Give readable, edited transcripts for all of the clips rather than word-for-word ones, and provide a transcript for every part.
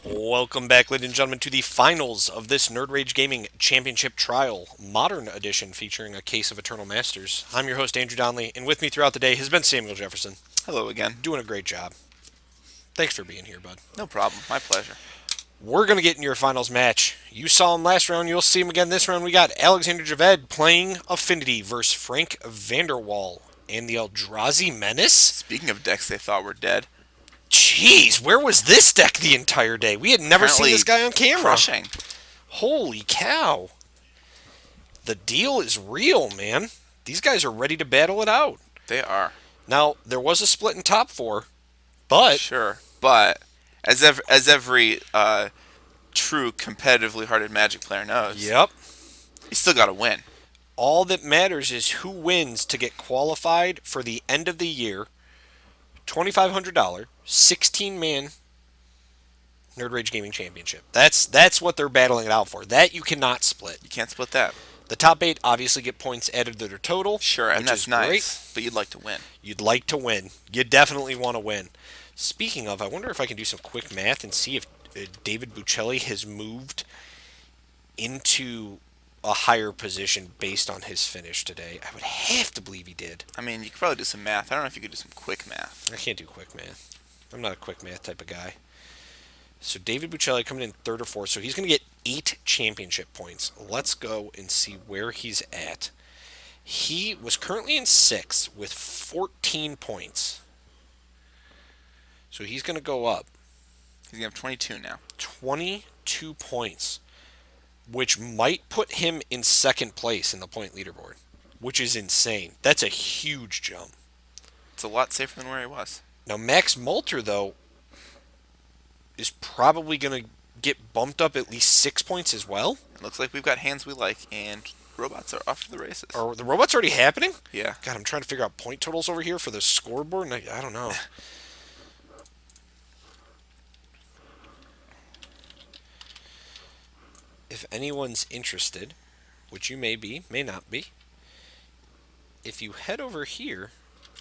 Welcome back, ladies and gentlemen, to the finals of this Nerd Rage Gaming Championship Trial, Modern Edition, featuring a case of Eternal Masters. I'm your host, Andrew Donnelly, and with me throughout the day has been Samuel Jefferson. Hello again. Doing a great job. Thanks for being here, bud. No problem. My pleasure. We're going to get in your finals match. You saw him last round, you'll see him again this round. We got Alexander Javed playing Affinity versus Frank Vanderwall and the Eldrazi Menace. Speaking of decks they thought were dead, Jeez, where was this deck the entire day? We had never seen apparently this guy on camera. crushing. Holy cow. The deal is real, man. These guys are ready to battle it out. They are. Now, there was a split in top four, but Sure. But as every true competitively hearted Magic player knows, yep, you still got to win. all that matters is who wins to get qualified for the end of the year $2,500 16-man Nerd Rage Gaming Championship. That's what they're battling it out for. That you cannot split. You can't split that. The top 8 obviously get points added to their total. Sure, and which that's is nice. great. But you'd like to win. You'd like to win. You definitely want to win. Speaking of, I wonder if I can do some quick math and see if David Buccelli has moved into a higher position based on his finish today. I would have to believe he did. I mean, you could probably do some math. I don't know if you could do some quick math. I can't do quick math. I'm not a quick math type of guy. So David Buccelli coming in third or fourth, so he's going to get 8 championship points. Let's go and see where he's at. He was currently in 6th with 14 points. So he's going to go up He's going to have 22 now. 22 points, which might put him in second place in the point leaderboard, which is insane. That's a huge jump. It's a lot safer than where he was. Now, Max Moulter, though, is probably going to get bumped up at least 6 points as well. It looks like we've got hands we like, and robots are off to the races. Are the robots already happening? Yeah. God, I'm trying to figure out point totals over here for the scoreboard, and I don't know. If anyone's interested, which you may be, may not be, if you head over here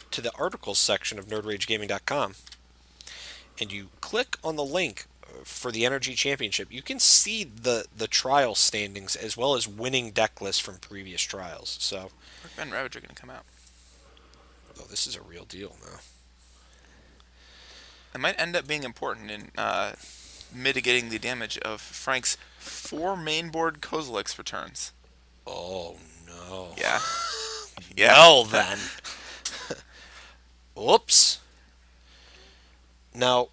to the articles section of nerdragegaming.com and you click on the link for the NRG Championship, you can see the trial standings as well as winning deck lists from previous trials. So, Ben Ravager going to come out. oh, this is a real deal now. It might end up being important in mitigating the damage of Frank's 4 mainboard Kozilek's returns. Oh no. Yeah. Yeah. Well then. Whoops. Now,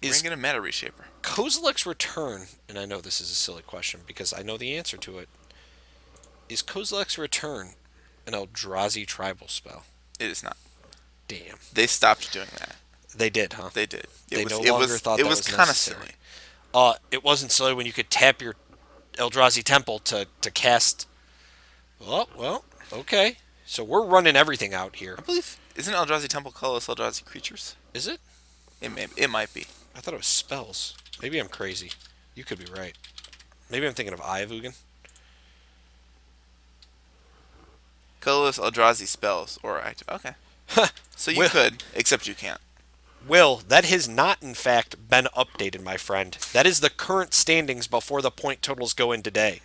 is Bring in a meta reshaper. Kozilek's return, and I know this is a silly question because I know the answer to it, is Kozilek's return an Eldrazi tribal spell? It is not. Damn. They stopped doing that. They did, huh? They did. They no longer thought that was kind of necessary. silly. It wasn't silly when you could tap your Eldrazi Temple to cast. Oh, well, okay. So we're running everything out here. I believe isn't Eldrazi Temple colorless Eldrazi creatures? Is it? It might be. I thought it was spells. Maybe I'm crazy. You could be right. Maybe I'm thinking of Ayavugan. Colorless Eldrazi spells or active. Okay. So you Well- could, except you can't. Will, that has not, in fact, been updated, my friend. That is the current standings before the point totals go in today.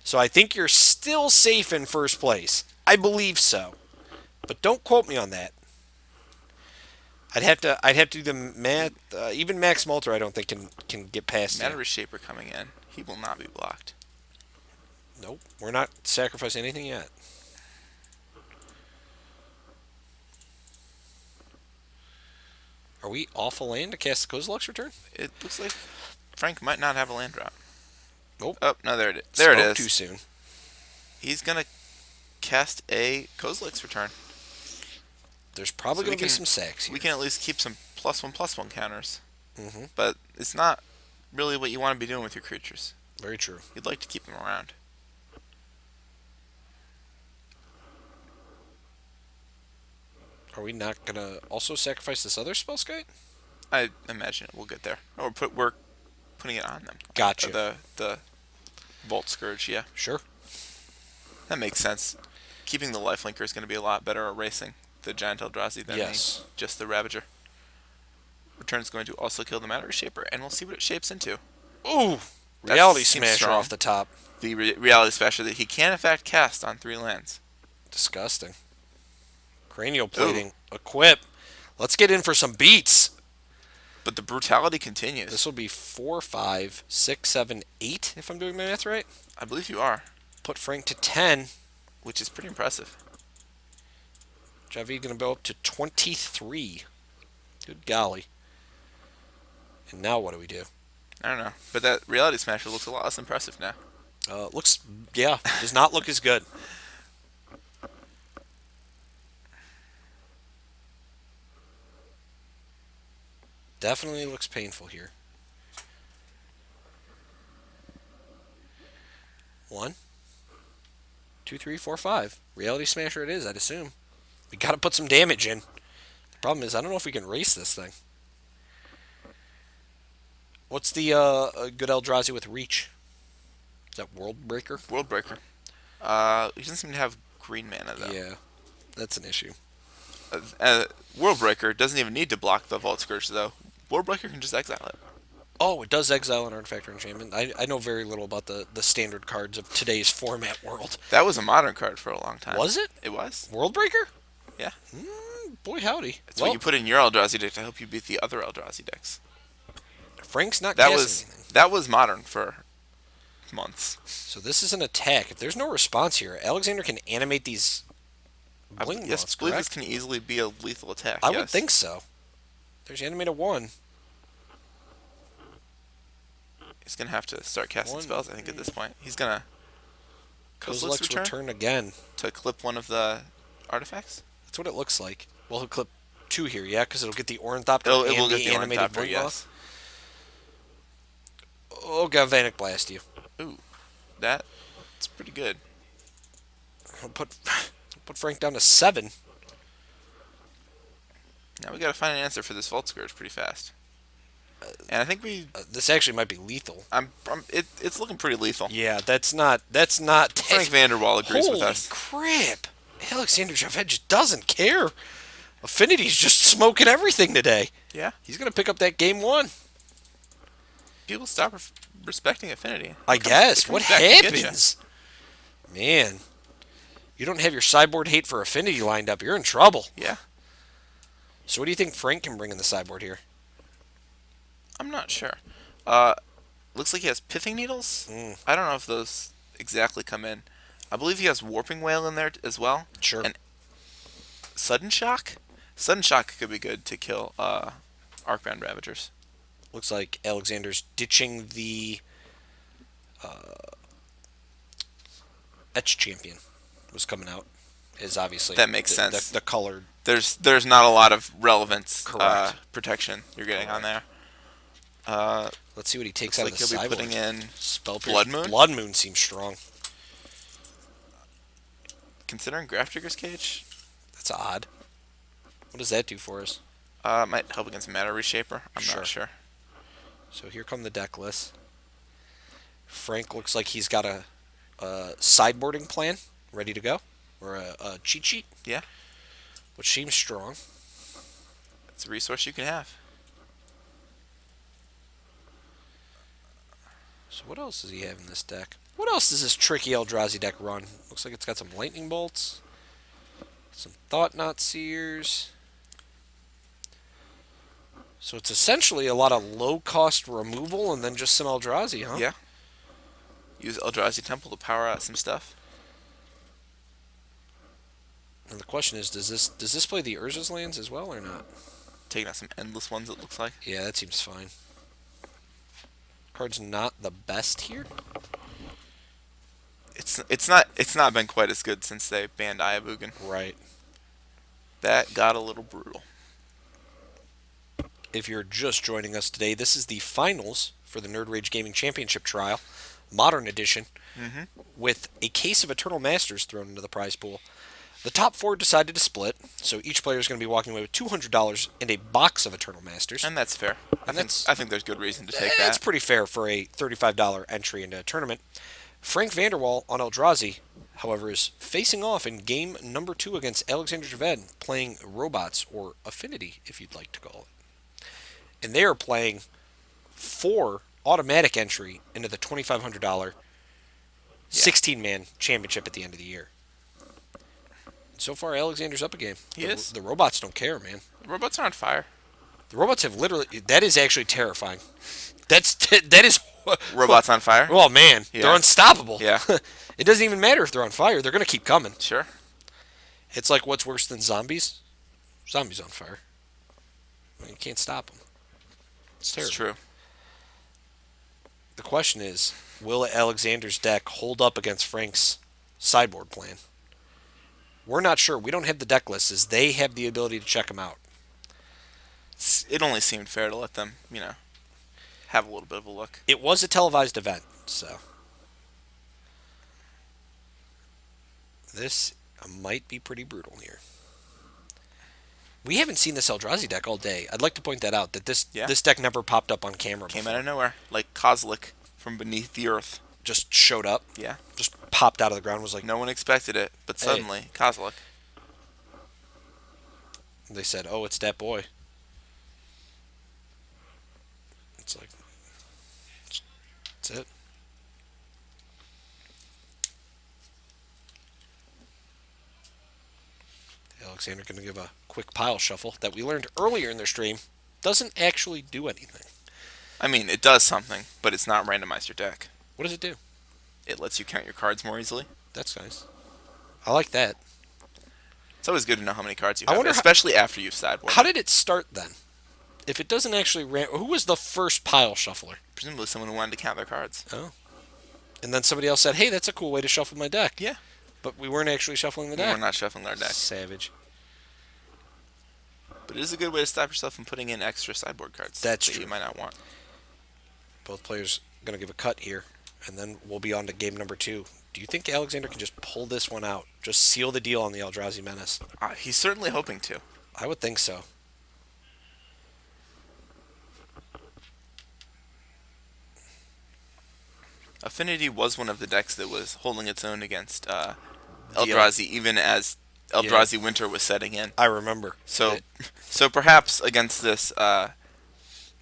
So I think you're still safe in first place. I believe so. But don't quote me on that. I'd have to do the math. Even Max Moulter, I don't think can get past Meta that. reshaper coming in. He will not be blocked. Nope, we're not sacrificing anything yet. Are we off a land to cast the Kozilek's return? It looks like Frank might not have a land drop. Nope. Oh, no, there it is. There it Spoke is. too soon. He's gonna cast a Kozilek's return. There's probably So going to be some sacks here. We can at least keep some +1/+1 counters. Mm-hmm. But it's not really what you want to be doing with your creatures. Very true. You'd like to keep them around. Are we not going to also sacrifice this other spell skite? I imagine it. We'll get there. Oh, we're putting it on them. Gotcha. The Bolt Scourge, yeah. Sure. That makes sense. Keeping the lifelinker is going to be a lot better at racing the Giant Eldrazi than Yes. just the Ravager. turn is going to also kill the Matter Shaper, and we'll see what it shapes into. Ooh, That Reality seems Smasher strong. off the top. The Reality Smasher that he can, in fact, cast on 3 lands. Disgusting. Cranial Ooh, plating. Equip. Let's get in for some beats. but the brutality continues. This will be 4, 5, 6, 7, 8, if I'm doing my math right. I believe you are, Put Frank to 10. which is pretty impressive. Javed going to go up to 23. Good golly. And now what do we do? I don't know, but that Reality Smasher looks a lot less impressive now. Looks, yeah, does not look as good. Definitely looks painful here. 1, 2, 3, 4, 5. Reality Smasher it is, I'd assume. We got to put some damage in. The problem is, I don't know if we can race this thing. What's the good Eldrazi with Reach? Is that World Breaker? World Breaker. He doesn't seem to have green mana, though. Yeah, that's an issue. World Breaker doesn't even need to block the Vault Scourge, though. World Breaker can just exile it. Oh, it does exile an artifact or enchantment. I know very little about the standard cards of today's format world. That was a modern card for a long time. Was it? It was. World Breaker? Yeah. Boy, howdy. It's what you put in your Eldrazi deck to help you beat the other Eldrazi decks. Frank's not That casting was anything. that was modern for months. So this is an attack. If there's no response here, Alexander can animate these bling Yes, moths, I believe this correct? can easily be a lethal attack. I yes. would think so. There's animate 1. He's gonna have to start casting 1. spells. I think at this point he's gonna Kozilek's return again. to clip one of the artifacts. That's what it looks like. Well, he'll clip 2 here, yeah, because it'll get the Ornithopter It and will get the the animated Ornithopter, bling yes. moth. Oh, Galvanic Blast you. Ooh, that's pretty good. I'll put Frank down to 7. Now we gotta find an answer for this Vault Scourge pretty fast. And I think This actually might be lethal. it's looking pretty lethal. Yeah, that's not. Frank Vanderwall agrees Holy with us. crap! Alexander Javed just doesn't care. Affinity's just smoking everything today. Yeah, He's gonna pick up that game 1. people stop respecting Affinity. I guess. It What comes back to get ya. happens? Man, you don't have your sideboard hate for Affinity lined up. You're in trouble. Yeah, So what do you think Frank can bring in the sideboard here? I'm not sure. Looks like he has Pithing Needles. Mm. I don't know if those exactly come in. I believe he has Warping Whale in there as well. Sure. And Sudden Shock. Sudden Shock could be good to kill Arcbound Ravagers. Looks like Alexander's ditching the Etch Champion was coming out. Is obviously That makes sense. The colored. There's not a lot of relevance Correct. protection you're getting on there. Let's see what he takes Looks out like of the he'll be sideboard. putting in Spell Blood Pierce. Moon? Blood Moon seems strong. considering Graph Digger's Cage. That's odd. What does that do for us? Might help against Matter Reshaper. I'm Sure. not sure. So here come the deck lists. Frank looks like he's got a sideboarding plan ready to go, or a cheat sheet. Yeah. Which seems strong. It's a resource you can have. So what else does he have in this deck? What else does this tricky Eldrazi deck run? Looks like it's got some Lightning Bolts, some Thought Knot Seers. So it's essentially a lot of low-cost removal and then just some Eldrazi, huh? Yeah. Use Eldrazi Temple to power out some stuff. And the question is, does this play the Urza's lands as well or not? Taking out some endless ones, it looks like. Yeah, that seems fine. Card's not the best here. It's not been quite as good since they banned Ayabugan. Right. That got a little brutal. If you're just joining us today, this is the finals for the Nerd Rage Gaming Championship Trial, Modern Edition, with a case of Eternal Masters thrown into the prize pool. The top four decided to split, so each player is going to be walking away with $200 and a box of Eternal Masters. And that's fair. I think there's good reason to take that. That's pretty fair for a $35 entry into a tournament. Frank Vanderwall on Eldrazi, however, is facing off in game number 2 against Alexander Javed, playing Robots, or Affinity, if you'd like to call it. and they are playing 4 automatic entry into the $2,500 Yeah. 16-man championship at the end of the year. So far, Alexander's up a game. He is. The robots don't care, man. The robots are on fire. The robots have literally. That is actually terrifying. That is. Robots on fire? Oh man, Yeah. they're unstoppable. Yeah. It doesn't even matter if they're on fire; they're gonna keep coming. Sure. It's like what's worse than zombies? Zombies on fire. I mean, you can't stop them. It's terrible. It's true. The question is, will Alexander's deck hold up against Frank's sideboard plan? We're not sure. We don't have the deck lists, as they have the ability to check them out. It only seemed fair to let them, have a little bit of a look. It was a televised event, so this might be pretty brutal here. We haven't seen this Eldrazi deck all day. I'd like to point that out, that this deck never popped up on camera Came before. out of nowhere, like Kozlik from beneath the earth. Just showed up. Yeah. Just popped out of the ground. Was like, No one expected it, but Hey. suddenly, Kozlik. They said, "Oh, it's that boy." It's like, that's it. Alexander going to give a quick pile shuffle that we learned earlier in their stream doesn't actually do anything. I mean, it does something, but it's not randomize your deck. What does it do? It lets you count your cards more easily. That's nice. I like that. It's always good to know how many cards you I have, wonder especially after you've sideboarded. How did it start then? If it doesn't actually who was the first pile shuffler? Presumably someone who wanted to count their cards. Oh. And then somebody else said, "Hey, that's a cool way to shuffle my deck." Yeah. But we weren't actually shuffling the deck. We're not shuffling our deck. Savage. But it is a good way to stop yourself from putting in extra sideboard cards That's that true. you might not want. Both players going to give a cut here, and then we'll be on to game number 2. Do you think Alexander can just pull this one out? Just seal the deal on the Eldrazi Menace? He's certainly hoping to. I would think so. Affinity was one of the decks that was holding its own against Eldrazi, even as Eldrazi winter was setting in. I remember. So perhaps against this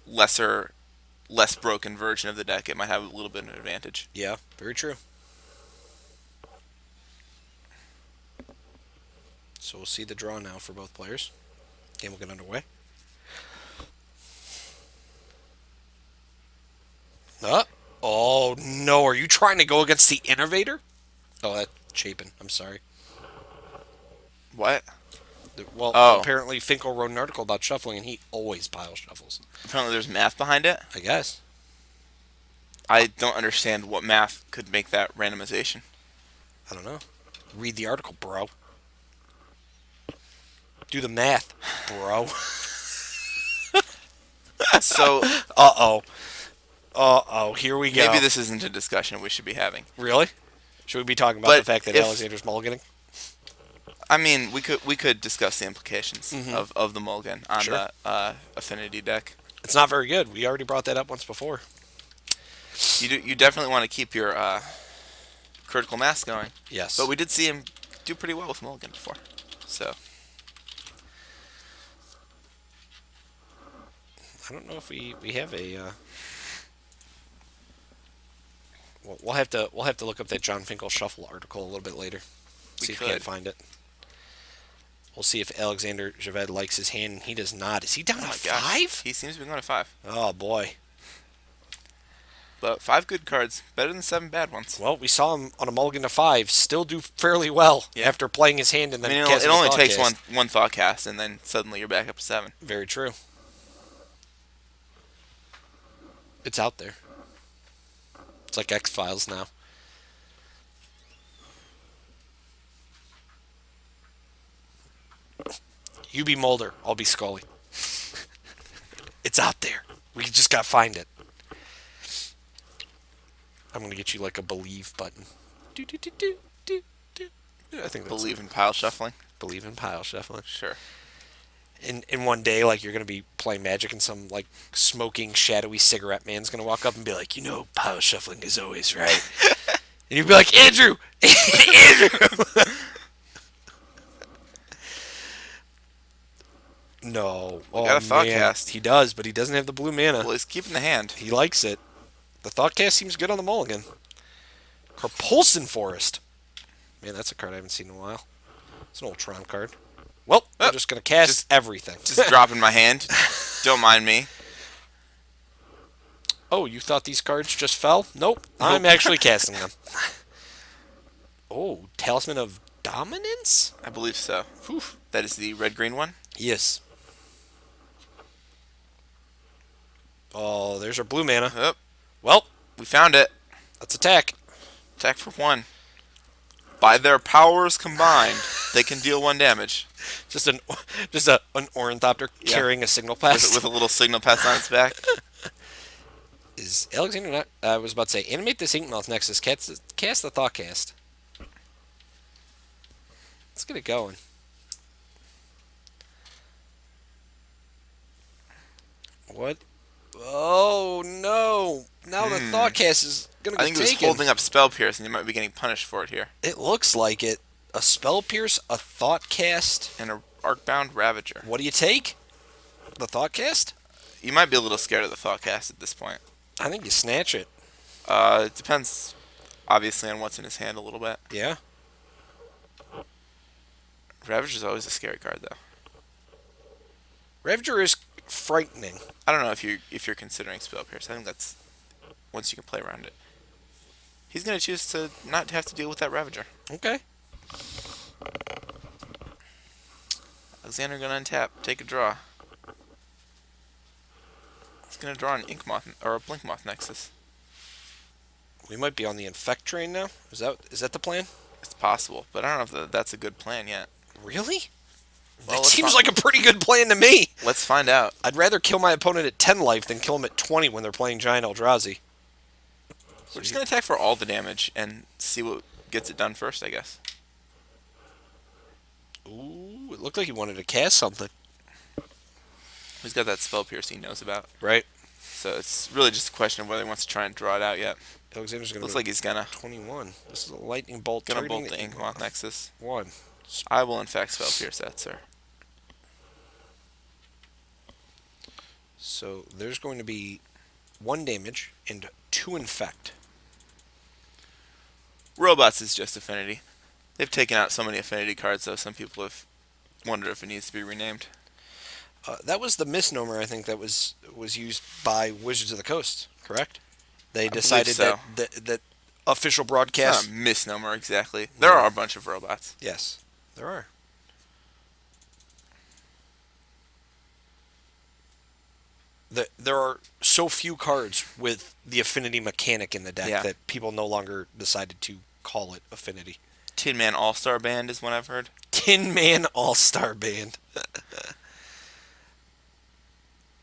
less broken version of the deck, it might have a little bit of an advantage. Yeah, very true. So we'll see the draw now for both players. Game will get underway. Oh no, are you trying to go against the Innovator? Oh, that's Chapin. I'm sorry. What? Well, Oh. apparently Finkel wrote an article about shuffling, and he always pile shuffles. Apparently there's math behind it. I guess. I don't understand what math could make that randomization. I don't know. Read the article, bro. Do the math, bro. So Uh-oh. Uh-oh, here we go. maybe this isn't a discussion we should be having. Really? Should we be talking about But the fact that if- Alexander's mulliganing? I mean, we could discuss the implications of the mulligan on Sure. the affinity deck. It's not very good. We already brought that up once before. You definitely want to keep your critical mass going. Yes. But we did see him do pretty well with mulligan before. So I don't know if we have a. Well, we'll have to look up that John Finkel shuffle article a little bit later. See if we can't could. find it. We'll see if Alexander Javed likes his hand, and he does not. Is he down to my gosh, 5? he seems to be going to 5. Oh boy. But 5 good cards, better than 7 bad ones. Well, we saw him on a mulligan to 5, still do fairly well Yeah. after playing his hand and I then mean, casting it only a thought takes cast. one thought cast, and then suddenly you're back up to 7. Very true. It's out there. It's like X-Files now. You be Mulder, I'll be Scully. It's out there. We just gotta find it. I'm gonna get you like a believe button. Do, do, do, do, do, do. I think that's Believe in pile shuffling? believe in pile shuffling. Sure. In one day, like, you're gonna be playing Magic, and some like smoking shadowy cigarette man's gonna walk up and be like, pile shuffling is always right. And you'd be like, Andrew, Andrew. no. We Oh got a thought man, cast. he does, but he doesn't have the blue mana. Well, he's keeping the hand. He likes it. The Thoughtcast seems good on the mulligan. Carpulson Forest. Man, that's a card I haven't seen in a while. It's an Ultron card. Well, we're Oh, just gonna cast just- everything. Just dropping my hand. Don't mind me. Oh, you thought these cards just fell? Nope. I'm Nope. actually casting them. Oh, Talisman of Dominance? I believe so. Whew. That is the red-green one. Yes. Oh, there's our blue mana. Oh, Well, we found it. let's attack. Attack for 1. By their powers combined, they can deal 1 damage. Just an Ornithopter Yeah. carrying a signal pass. With a little signal pass on its back. Is Alexander not? I was about to say, animate this Inkmoth Nexus. Cast the Thoughtcast. Let's get it going. What? Oh no! Now the Thoughtcast is gonna I get think it was taken. holding up Spell Pierce, and you might be getting punished for it here. It looks like it. A Spell Pierce, a Thoughtcast. And a Arcbound Ravager. What do you take? The Thoughtcast? You might be a little scared of the Thoughtcast at this point. I think you snatch it. It depends, obviously, on what's in his hand a little bit. Yeah. Ravager's always a scary card, though. Ravager is frightening. I don't know if you're considering Spell Pierce. I think that's once you can play around it. He's gonna choose to not have to deal with that Ravager. Okay. Alexander gonna untap, take a draw. He's gonna draw an Inkmoth or a Blinkmoth Nexus. We might be on the infect train now. Is that the plan? It's possible, but I don't know if that's a good plan yet. Really? Well, That let's seems fi- like a pretty good plan to me. Let's find out. I'd rather kill my opponent at 10 life than kill him at 20 when they're playing Giant Eldrazi. We're just gonna attack for all the damage and see what gets it done first, I guess. Ooh, it looked like he wanted to cast something. He's got that Spell Pierce he knows about, Right. so it's really just a question of whether he wants to try and draw it out yet. Alexander's going to Looks like he's gonna 21. This is a lightning bolt. bolt targeting the Inkmoth Nexus. 1. I will in fact Spell Pierce that, sir. So there's going to be 1 damage and 2 infect. Robots is just Affinity. They've taken out so many Affinity cards, though some people have wondered if it needs to be renamed. That was the misnomer I think that was used by Wizards of the Coast, correct? They decided so. that official It's broadcast. not a misnomer exactly. There are a bunch of robots. Yes, there are. There are so few cards with the affinity mechanic in the deck Yeah. that people no longer decided to call it affinity. Tin Man All-Star Band is one I've heard. Tin Man All-Star Band.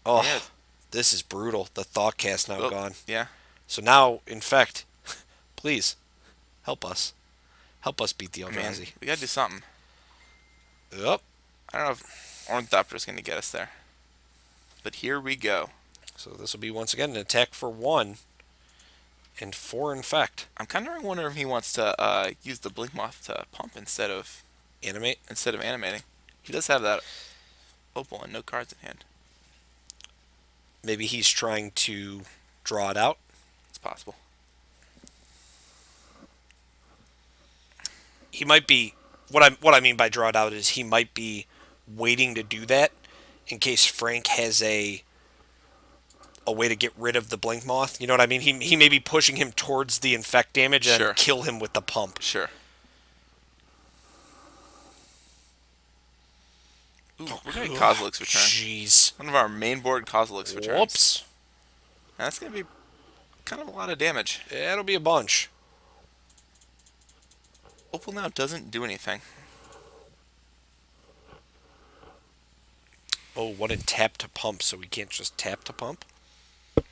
Oh, Yeah. this is brutal. The Thoughtcast now Oh, gone. Yeah. So now, infect, please, help us. Help us beat the Man, Eldrazi. we gotta do something. Yep. I don't know if Ornithopter's gonna get us there. But here we go. So this will be once again an attack for 1 and 4 infect. I'm kind of wondering if he wants to use the Blinkmoth to pump instead of Animate. animating. He does have that opal and no cards in hand. Maybe he's trying to draw it out. It's possible. He might be what I mean by draw it out is he might be waiting to do that in case Frank has a way to get rid of the blink moth. You know what I mean? He may be pushing him towards the infect damage and Sure. kill him with the pump. Sure. Ooh, we're going to Kozilek's return. Jeez. One of our main board Kozilek's returns. Whoops. Now, that's going to be kind of a lot of damage. That'll be a bunch. Opal now doesn't do anything. Oh, what in tap to pump? So we can't just tap to pump?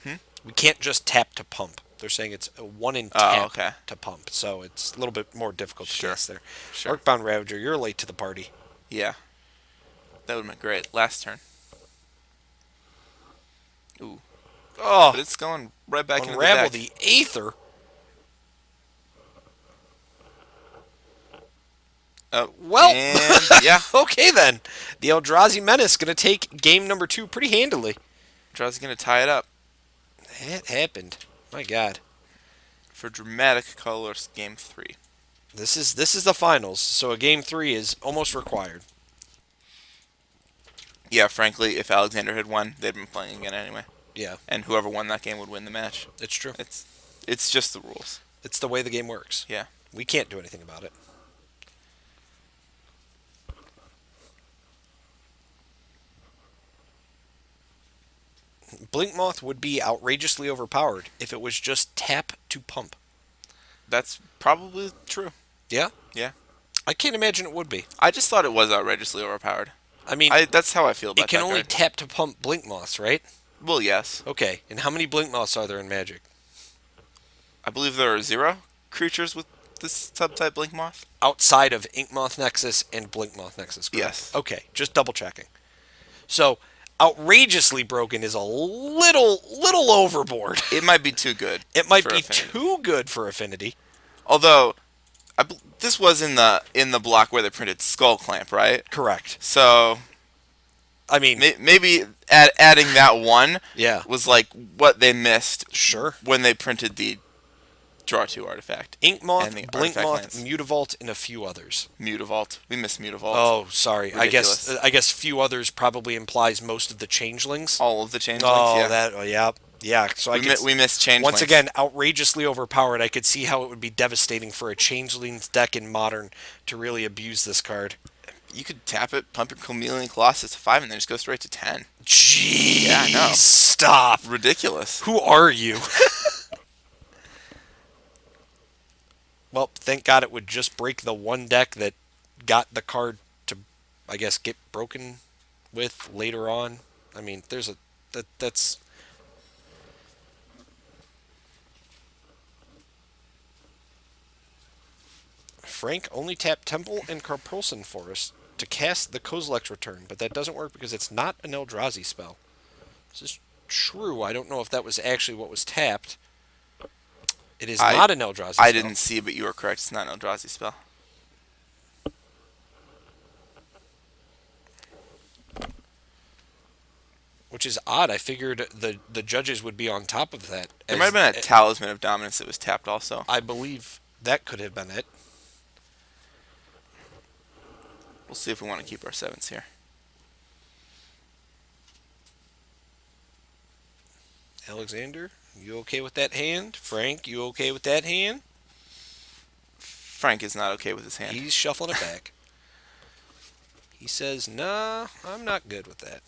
Hmm? We can't just tap to pump. They're saying it's a 1 in Oh, tap okay. to pump. So it's a little bit more difficult to Sure. cast there. Sure. Arcbound Ravager, you're late to the party. Yeah. That would have been great. Last turn. Ooh. Oh, But it's going right back into unravel the deck. the Aether. Oh, Well, and yeah, okay then. The Eldrazi Menace going to take game number 2 pretty handily. Eldrazi's gonna tie it up That happened. My God. for dramatic colors. Game 3. This is the finals, so a game 3 is almost required. Yeah, frankly, if Alexander had won, they'd been playing again anyway, Yeah, and whoever won that game would win the match. it's true. It's just the rules. It's the way the game works. Yeah. We can't do anything about it. Blinkmoth would be outrageously overpowered if it was just tap to pump. That's probably true. Yeah? Yeah. I can't imagine it would be. I just thought it was outrageously overpowered. I mean, That's how I feel about it can that only card. tap to pump Blinkmoths, right? Well, yes. Okay, and how many Blinkmoths are there in Magic? I believe there are 0 creatures with this subtype Blink Moth. Outside of Inkmoth Nexus and Blinkmoth Nexus, correct? Yes. Okay, just double checking. So, outrageously broken is a little overboard. It might be too good. It might for be Affinity. too good for Affinity. Although, this was in the block where they printed Skull Clamp, right? Correct. So I mean, maybe adding that one yeah, was like what they missed sure. when they printed the Draw 2 artifact. Inkmoth, And the artifact Blinkmoth, lands. Mutavault, and a few others. Mutavault. We missed Mutavault. Oh, sorry. Ridiculous. I guess few others probably implies most of the changelings. All of the changelings. Oh, yeah. yeah. So We missed changelings. once again, outrageously overpowered. I could see how it would be devastating for a changelings deck in Modern to really abuse this card. You could tap it, pump your Chameleon Colossus to 5, and then just go straight to 10. Jeez, Yeah, I know. Stop. Ridiculous. Who are you? Well, thank God it would just break the one deck that got the card to, I guess, get broken with later on. I mean, that's Frank only tapped Temple and Carpulson Forest to cast the Kozilek's Return, but that doesn't work because it's not an Eldrazi spell. This is true. I don't know if that was actually what was tapped. It is not an Eldrazi spell. I didn't see, but you were correct. It's not an Eldrazi spell. Which is odd. I figured the judges would be on top of that. There might have been a Talisman of Dominance that was tapped also. I believe that could have been it. We'll see if we want to keep our 7s here. Alexander, you okay with that hand? Frank, you okay with that hand? Frank is not okay with his hand. He's shuffling it back. He says, nah, I'm not good with that.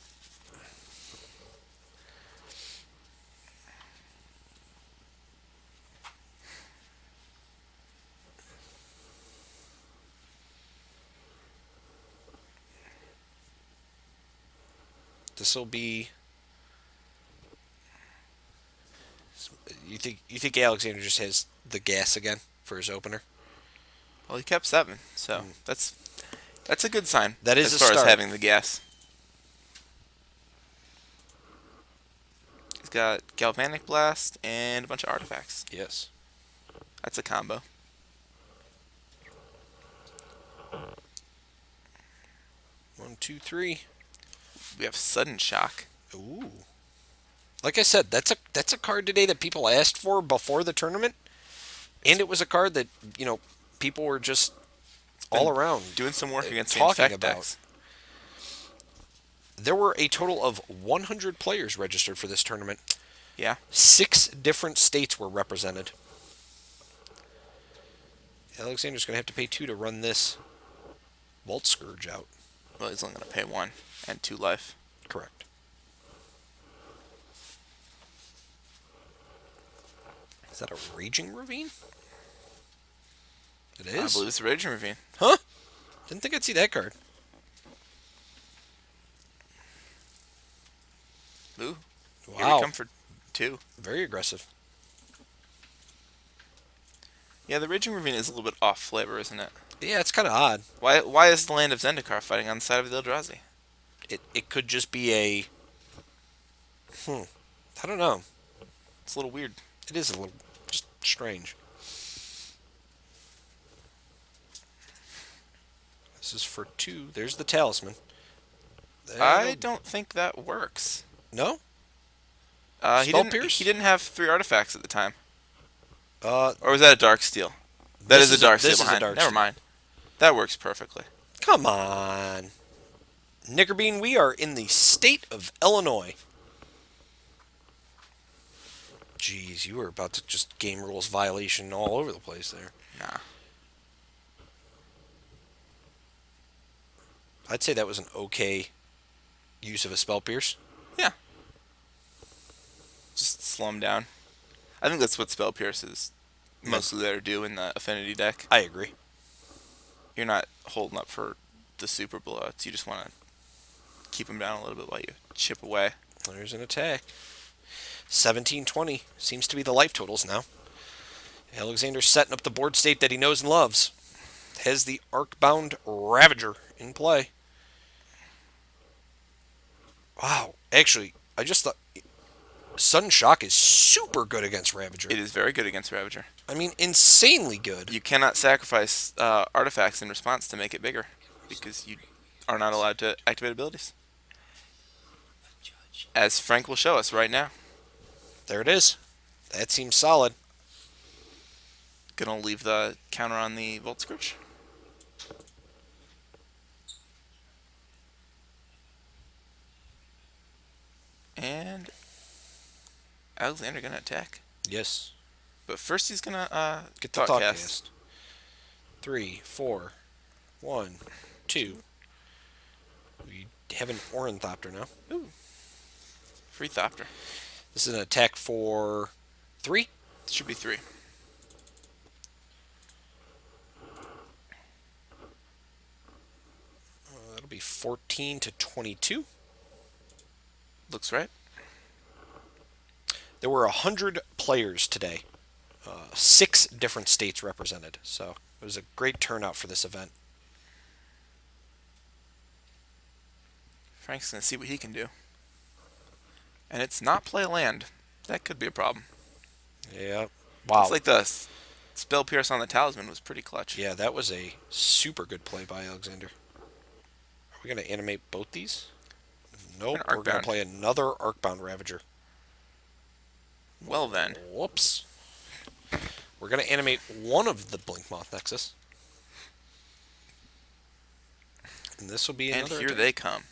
This will be. You think Alexander just has the gas again for his opener? Well, he kept 7, so that's a good sign. That is as a far start. as having the gas. He's got Galvanic Blast and a bunch of artifacts. Yes. That's a combo. One, two, three. We have Sudden Shock. Ooh. Like I said, that's a card today that people asked for before the tournament, and it was a card that people were just all around doing some work against the talking Infect about. decks. There were a total of 100 players registered for this tournament. Yeah. 6 different states were represented. Alexander's going to have to pay 2 to run this Vault Scourge out. Well, he's only going to pay 1 and 2 life. Correct. Is that a Raging Ravine? It is? I believe it's a Raging Ravine. Huh? Didn't think I'd see that card. Ooh. Wow. Here we come for 2. Very aggressive. Yeah, the Raging Ravine is a little bit off flavor, isn't it? Yeah, it's kind of odd. Why is the Land of Zendikar fighting on the side of the Eldrazi? It could just be a... I don't know. It's a little weird. It is a little just strange. This is for 2. There's the talisman. I That'll... don't think that works. No? He Spell didn't. Pierce? He didn't have 3 artifacts at the time, Uh, or was that a dark steel? That is a dark steel this is a behind. dark Never steel. mind. That works perfectly. Come on. Nickerbean, we are in the state of Illinois. Jeez, you were about to just game rules violation all over the place there. Nah. I'd say that was an okay use of a spell pierce. Yeah. Just slow him down. I think that's what spell pierce is mostly there to do in the affinity deck. I agree. You're not holding up for the super blowouts. You just want to keep them down a little bit while you chip away. There's an attack. 1720 seems to be the life totals now. Alexander's setting up the board state that he knows and loves. Has the Arcbound Ravager in play. Wow. Actually, I just thought Sudden Shock is super good against Ravager. It is very good against Ravager. I mean, insanely good. You cannot sacrifice artifacts in response to make it bigger, because you are not allowed to activate abilities. As Frank will show us right now. There it is. That seems solid. Gonna leave the counter on the Volt Scourge. And Alexander gonna attack. Yes. But first he's gonna Get the thought thought cast. cast. 3, 4, 1, 2. We have an Ornithopter now. Ooh. Free Thopter. This is an attack for 3. Should be 3. That'll be 14 to 22. Looks right. There were 100 players today. 6 different states represented. So it was a great turnout for this event. Frank's gonna see what he can do. And it's not play land. That could be a problem. Yeah. Wow. It's like the spell pierce on the talisman was pretty clutch. Yeah, that was a super good play by Alexander. Are we going to animate both these? Nope. We're going to play another Arcbound Ravager. Well then. Whoops. We're going to animate one of the Blinkmoth Nexus. And this will be another. And here attack. they come.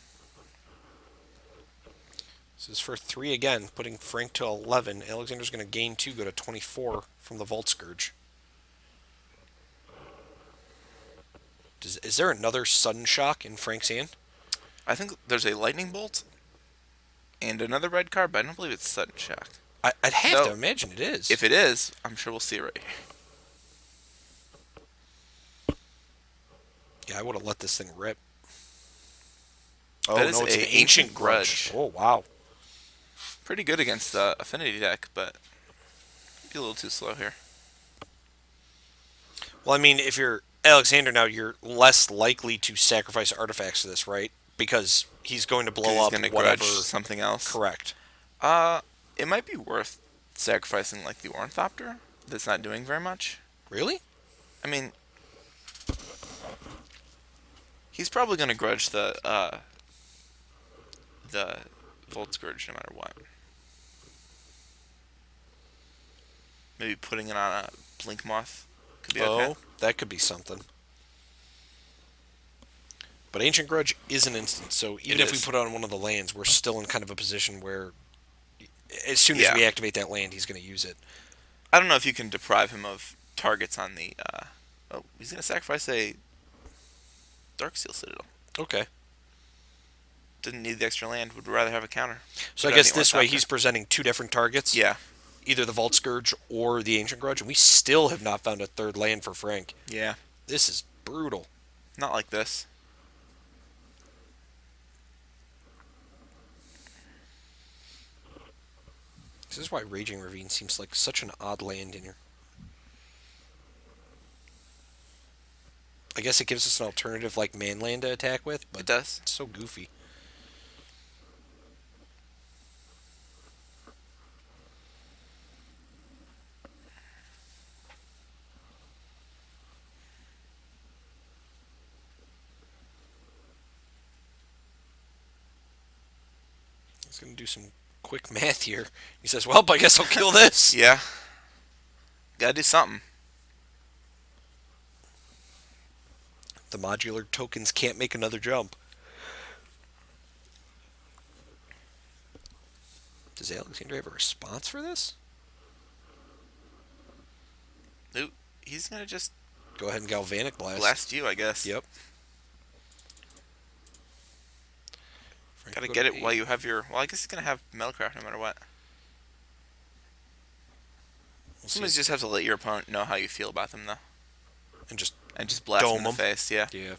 This is for 3 again, putting Frank to 11. Alexander's going to gain 2, go to 24 from the Volt Scourge. Is there another Sudden Shock in Frank's hand? I think there's a Lightning Bolt and another red card, but I don't believe it's Sudden Shock. I'd have to imagine it is. If it is, I'm sure we'll see it right here. Yeah, I would have let this thing rip. Oh, that is no, it's an an Ancient Grudge. Oh, wow. Pretty good against the affinity deck, but be a little too slow here. Well, I mean, if you're Alexander now, you're less likely to sacrifice artifacts to this, right? Because he's going to blow up whatever. Something else. Correct. It might be worth sacrificing like the Ornithopter that's not doing very much. Really? I mean, he's probably going to grudge the Volt Scourge no matter what. Maybe putting it on a Blink Moth could be okay. Oh, that could be something. But Ancient Grudge is an instant, so even if we put it on one of the lands, we're still in kind of a position where as soon as we activate that land, he's going to use it. I don't know if you can deprive him of targets on the... oh, he's going to sacrifice a Darksteel Citadel. Okay. Didn't need the extra land, would rather have a counter. So I guess this way he's presenting 2 different targets. Yeah. Either the Vault Scourge or the Ancient Grudge, and we still have not found a third land for Frank. Yeah. This is brutal. Not like this. This is why Raging Ravine seems like such an odd land in here. I guess it gives us an alternative like Manland to attack with, but it does. It's so goofy. He's going to do some quick math here. He says, well, I guess I'll kill this. Yeah. Gotta do something. The modular tokens can't make another jump. Does Alexander have a response for this? Ooh, he's gonna just Go ahead and Galvanic Blast. blast you, I guess. Yep. Gotta get it while you have your... Well, I guess he's gonna have Metalcraft no matter what. Sometimes you just have to let your opponent know how you feel about them, though. And just blast dome them in the face, yeah. Yeah.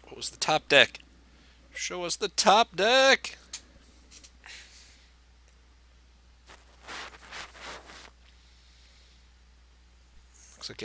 What was the top deck? Show us the top deck! Looks like